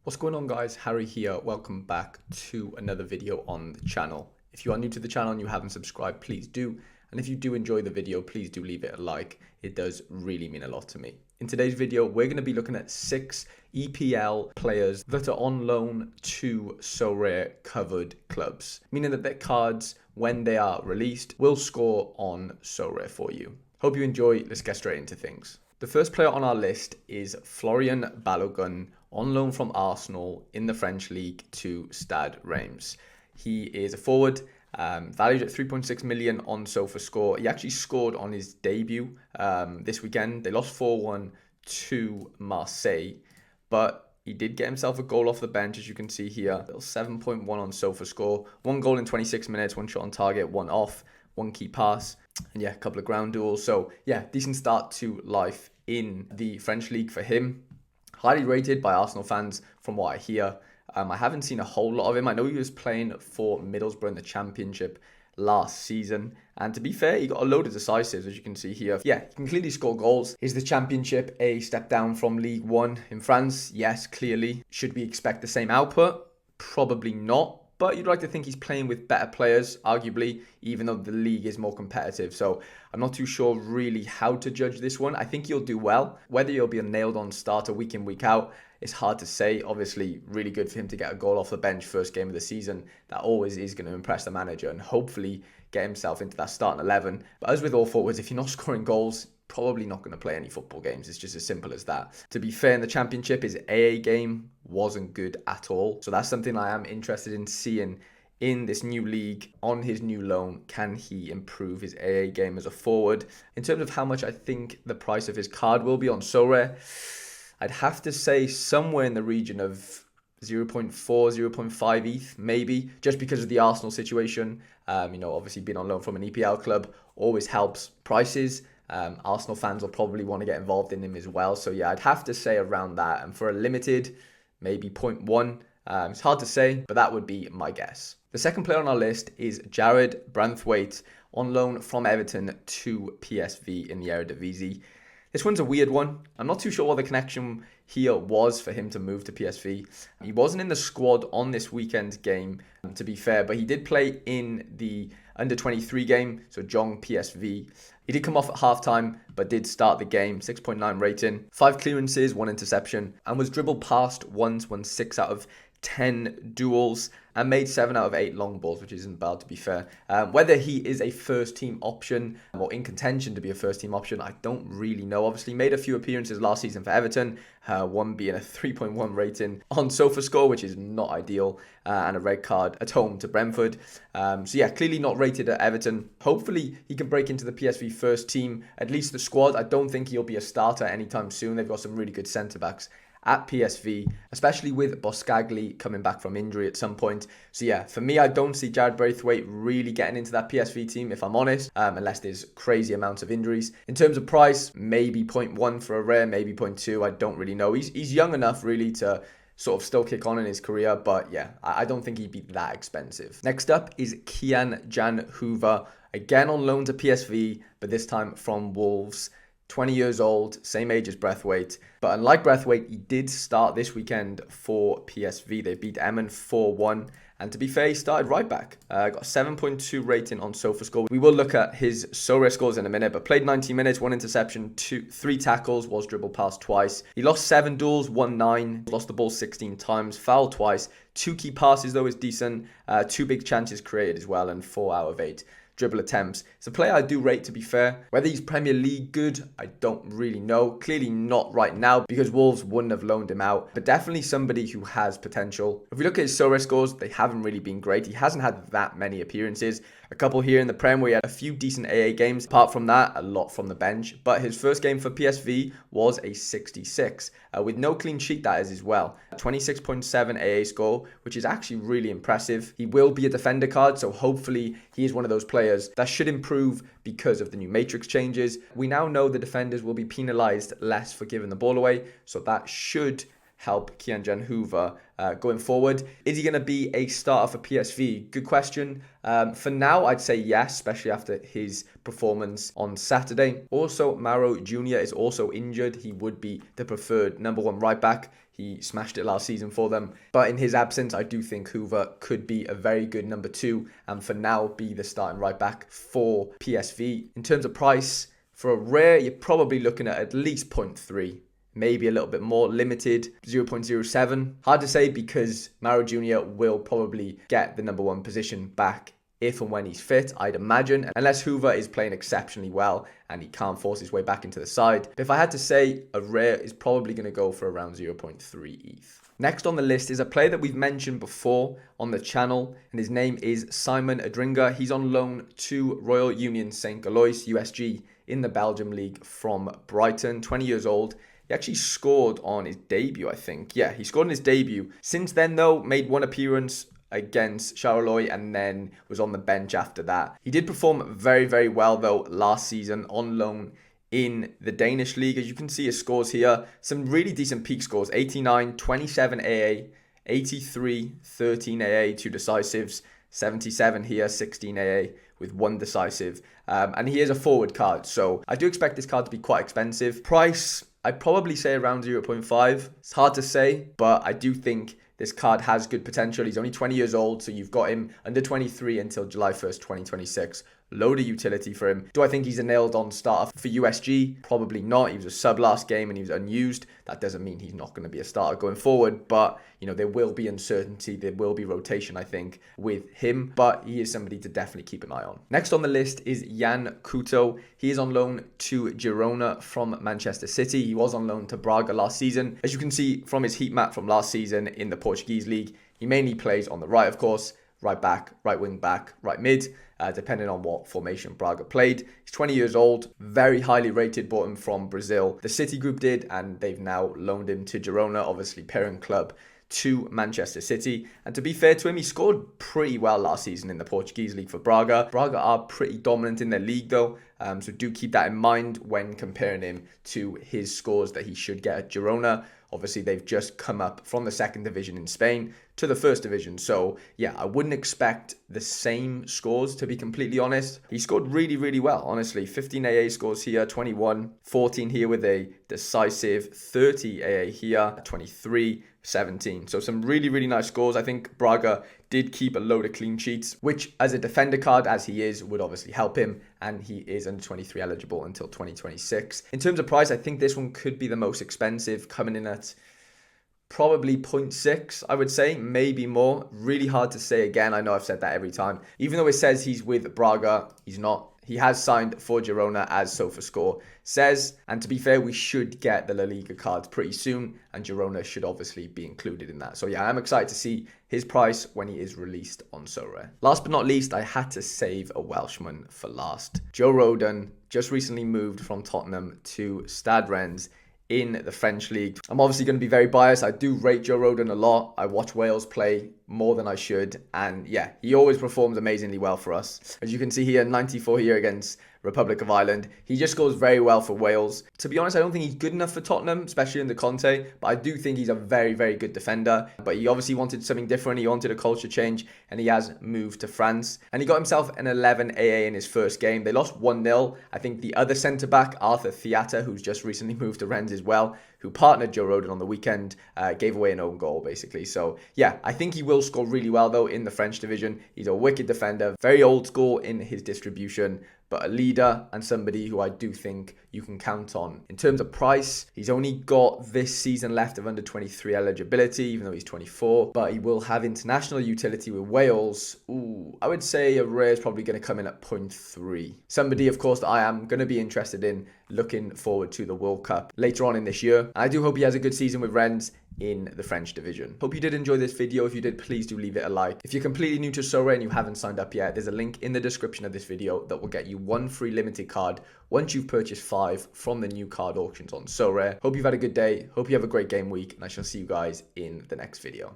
What's going on, guys? Harry here. Welcome back to another video on the channel. If you are new to the channel and you haven't subscribed, please do. And if you do enjoy the video, please do leave it a like. It does really mean a lot to me. In today's video, we're going to be looking at 6 EPL players that are on loan to Sorare covered clubs, meaning that their cards, when they are released, will score on Sorare for you. Hope you enjoy. Let's get straight into things. The first player on our list is Florian Balogun, on loan from Arsenal in the French league to Stade Reims. He is a forward, valued at 3.6 million on SofaScore. He actually scored on his debut this weekend. They lost 4-1 to Marseille, but he did get himself a goal off the bench, as you can see here. 7.1 on SofaScore. 1 goal in 26 minutes, 1 shot on target, 1 off, 1 key pass, and yeah, a couple of ground duels. So yeah, decent start to life in the French league for him. Highly rated by Arsenal fans from what I hear. I haven't seen a whole lot of him. I know he was playing for Middlesbrough in the Championship last season. And to be fair, he got a load of decisives, as you can see here. Yeah, he can clearly score goals. Is the Championship a step down from League One in France? Yes, clearly. Should we expect the same output? Probably not. But you'd like to think he's playing with better players, arguably, even though the league is more competitive. So I'm not too sure really how to judge this one. I think he'll do well. Whether he'll be a nailed-on starter week in, week out, it's hard to say. Obviously, really good for him to get a goal off the bench first game of the season. That always is going to impress the manager and hopefully get himself into that starting 11. But as with all forwards, if you're not scoring goals, probably not going to play any football games. It's just as simple as that. To be fair, in the Championship, his AA game wasn't good at all. So that's something I am interested in seeing in this new league on his new loan. Can he improve his AA game as a forward? In terms of how much I think the price of his card will be on Sorare, I'd have to say somewhere in the region of 0.4, 0.5 ETH, maybe, just because of the Arsenal situation. Obviously being on loan from an EPL club always helps prices. Arsenal fans will probably want to get involved in him as well. So yeah, I'd have to say around that. And for a limited, maybe 0.1. It's hard to say, but that would be my guess. The second player on our list is Jared Branthwaite, on loan from Everton to PSV in the Eredivisie. This one's a weird one. I'm not too sure what the connection here was for him to move to PSV. He wasn't in the squad on this weekend's game, to be fair, but he did play in the under-23 game, so Jong PSV. He did come off at halftime, but did start the game. 6.9 rating, 5 clearances, 1 interception, and was dribbled past once, won 6 out of 10 duels, and made 7 out of 8 long balls, which isn't bad, to be fair. Whether he is a first team option or in contention to be a first team option, I don't really know. Obviously made a few appearances last season for Everton, one being a 3.1 rating on SofaScore, which is not ideal, and a red card at home to Brentford. So yeah, clearly not rated at Everton. Hopefully he can break into the PSV first team, at least the squad. I don't think he'll be a starter anytime soon. They've got some really good centre backs at PSV, especially with Boskagli coming back from injury at some point. So yeah, for me, I don't see Jared Braithwaite really getting into that PSV team, if I'm honest, unless there's crazy amounts of injuries. In terms of price, maybe 0.1 for a rare, maybe 0.2. I don't really know. He's young enough really to sort of still kick on in his career, but yeah, I don't think he'd be that expensive. Next up is Kian Jan Hoover, again on loan to PSV, but this time from Wolves. 20 years old, same age as Braithwaite. But unlike Braithwaite, he did start this weekend for PSV. They beat Emmen 4-1. And to be fair, he started right back. Got a 7.2 rating on SofaScore. We will look at his Sorare scores in a minute, but played 90 minutes, 1 interception, 3 tackles, was dribbled past twice. He lost 7 duels, won 9, lost the ball 16 times, fouled twice. 2 key passes, though, is decent. 2 big chances created as well, and 4 out of 8 dribble attempts. It's a player I do rate, to be fair. Whether he's Premier League good, I don't really know. Clearly not right now because Wolves wouldn't have loaned him out, but definitely somebody who has potential. If we look at his Sorare scores, they haven't really been great. He hasn't had that many appearances. A couple here in the Prem where he had a few decent AA games. Apart from that, a lot from the bench. But his first game for PSV was a 66, with no clean sheet, that is as well. 26.7 AA score, which is actually really impressive. He will be a defender card, so hopefully he is one of those players that should improve because of the new matrix changes. We now know the defenders will be penalised less for giving the ball away, so that should help Kianjan Hoover going forward. Is he going to be a starter for PSV? Good question. For now, I'd say yes, especially after his performance on Saturday. Also, Mauro Jr. is also injured. He would be the preferred number one right back. He smashed it last season for them. But in his absence, I do think Hoover could be a very good number 2 and for now be the starting right back for PSV. In terms of price, for a rare, you're probably looking at least 0.3. Maybe a little bit more, limited 0.07. Hard to say because Mauro Jr. will probably get the number 1 position back if and when he's fit, I'd imagine, unless Hoover is playing exceptionally well and he can't force his way back into the side. But if I had to say, a rare is probably going to go for around 0.3 ETH. Next on the list is a player that we've mentioned before on the channel, and his name is Simon Adringa. He's on loan to Royal Union St. Galois, USG, in the Belgium League from Brighton, 20 years old. He actually scored on his debut, I think. Yeah, he scored on his debut. Since then, though, made 1 appearance against Sorare and then was on the bench after that. He did perform very, very well, though, last season on loan in the Danish league. As you can see his scores here, some really decent peak scores. 89, 27 AA, 83, 13 AA, 2 decisives, 77 here, 16 AA with 1 decisive. And he is a forward card, so I do expect this card to be quite expensive. Price, I'd probably say around 0.5. It's hard to say, but I do think this card has good potential. He's only 20 years old, so you've got him under 23 until July 1st, 2026. Load of utility for him. Do I think he's a nailed-on starter for USG? Probably not. He was a sub last game and he was unused. That doesn't mean he's not going to be a starter going forward, but you know, there will be uncertainty. There will be rotation, I think, with him, but he is somebody to definitely keep an eye on. Next on the list is Jan Couto. He is on loan to Girona from Manchester City. He was on loan to Braga last season. As you can see from his heat map from last season in the Portuguese league, he mainly plays on the right, of course, right back, right wing back, right mid, depending on what formation Braga played. He's 20 years old, very highly rated, bought him from Brazil. The City group did, and they've now loaned him to Girona, obviously parent club to Manchester City. And to be fair to him, he scored pretty well last season in the Portuguese league for Braga. Braga are pretty dominant in their league though, so do keep that in mind when comparing him to his scores that he should get at Girona. Obviously, they've just come up from the 2nd division in Spain to the 1st division. So, yeah, I wouldn't expect the same scores, to be completely honest. He scored really, really well, honestly. 15 AA scores here, 21, 14 here with a decisive, 30 AA here, 23, 17. So some really, really nice scores. I think Braga did keep a load of clean sheets, which as a defender card, as he is, would obviously help him. And he is under 23 eligible until 2026. In terms of price, I think this one could be the most expensive, coming in at probably 0.6, I would say, maybe more. Really hard to say again. I know I've said that every time. Even though it says he's with Braga, he's not. He has signed for Girona, as SofaScore says. And to be fair, we should get the La Liga cards pretty soon, and Girona should obviously be included in that. So yeah, I'm excited to see his price when he is released on Sorare. Last but not least, I had to save a Welshman for last. Joe Rodon just recently moved from Tottenham to Stade Rennes in the French league. I'm obviously going to be very biased. I do rate Joe Rodon a lot. I watch Wales play more than I should. And yeah, he always performs amazingly well for us. As you can see here, 94 here against Republic of Ireland. He just scores very well for Wales. To be honest, I don't think he's good enough for Tottenham, especially under Conte, but I do think he's a very, very good defender. But he obviously wanted something different. He wanted a culture change, and he has moved to France. And he got himself an 11 AA in his first game. They lost 1-0. I think the other centre-back, Arthur Theata, who's just recently moved to Rennes as well, who partnered Joe Rodon on the weekend, gave away an own goal, basically. So, yeah, I think he will score really well, though, in the French division. He's a wicked defender, very old school in his distribution, but a leader and somebody who I do think you can count on. In terms of price, he's only got this season left of under 23 eligibility, even though he's 24, but he will have international utility with Wales. Ooh, I would say a rare is probably going to come in at 0.3. Somebody, of course, that I am going to be interested in, looking forward to the World Cup later on in this year. I do hope he has a good season with Rennes in the French division. Hope you did enjoy this video. If you did, please do leave it a like. If you're completely new to Sorare and you haven't signed up yet, there's a link in the description of this video that will get you 1 free limited card once you've purchased 5 from the new card auctions on Sorare. Hope you've had a good day. Hope you have a great game week, and I shall see you guys in the next video.